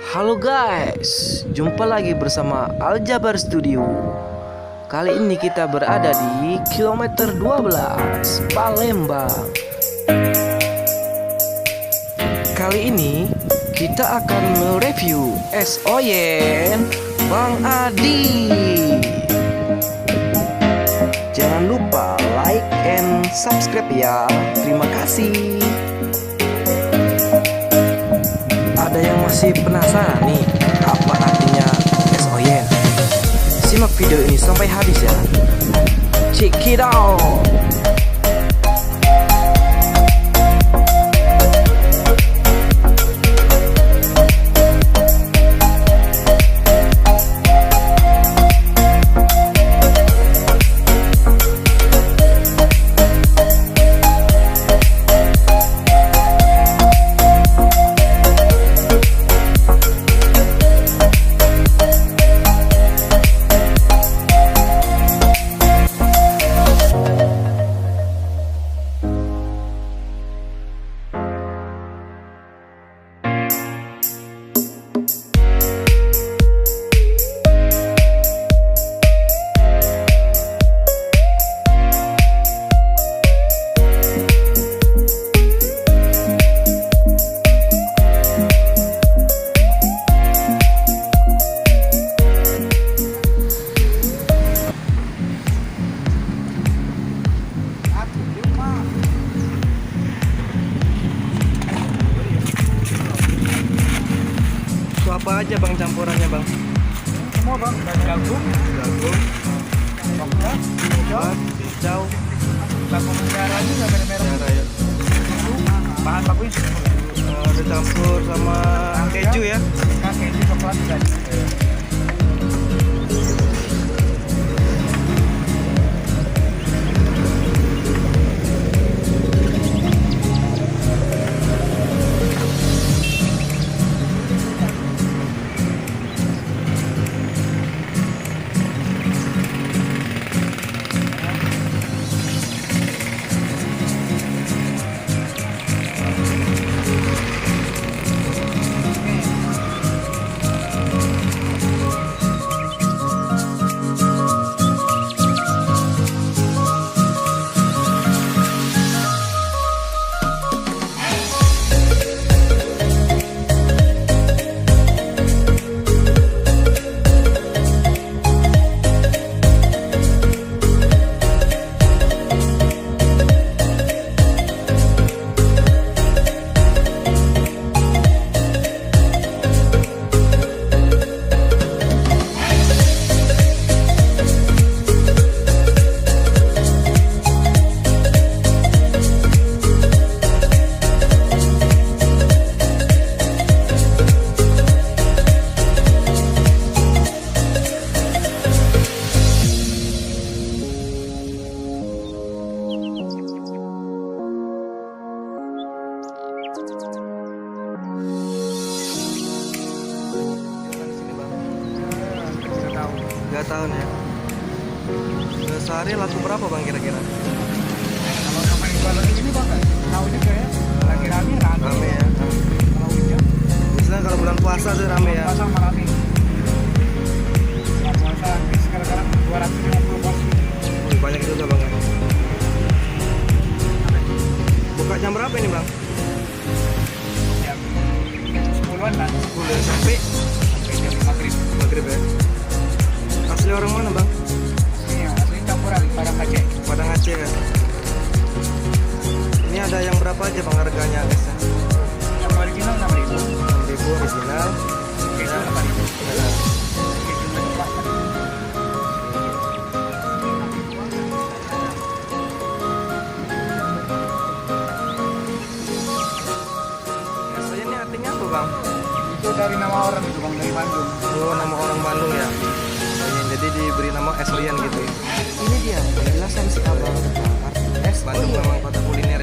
Halo guys, jumpa lagi bersama Aljabar Studio. Kali ini kita berada di kilometer 12 Palembang. Kali ini kita akan mereview es oyen Bang Adi. Jangan lupa like and subscribe ya. Terima kasih. Ada yang masih penasaran nih apa artinya es oyen? Simak video ini sampai habis ya. Check it out. Apa aja bang campurannya bang? Semua bang, dari jagung, coklat, hijau, jagung merah juga merah. merah ya. Bahan bakunya Ada campur sama keju ya. keju, coklat juga. Gak tahun ya. Sehari laku berapa bang kira-kira? Kalau sama jual lagi ini bang, tahu juga ya. Lagi rame Rame ya. Kalau hujan, Biasanya kalau bulan puasa tuh rame ya. pasang rame. Kalau puasa habis sekarang 250 bos. Wih, banyak juga bang ya. Buka jam berapa ini bang? Jam 10-an lah. 10 ya, sampai Jam maghrib. maghrib ya. Asli orang mana bang? Iya, asli campuran Padang Aceh. Padang Aceh ya. Ini ada yang berapa aja bang harganya esnya? Yang original 6.000. 6.000 original. Keju Ya. 8.000. Ya. Keju coklat. Es oyen ini artinya apa bang? Itu dari nama orang itu bang, dari Bandung. Oh, nama orang Bandung ya. Oyen, jadi diberi nama es oyen gitu ya. Ini dia penjelasan si abang tentang arti es Bandung memang kota kuliner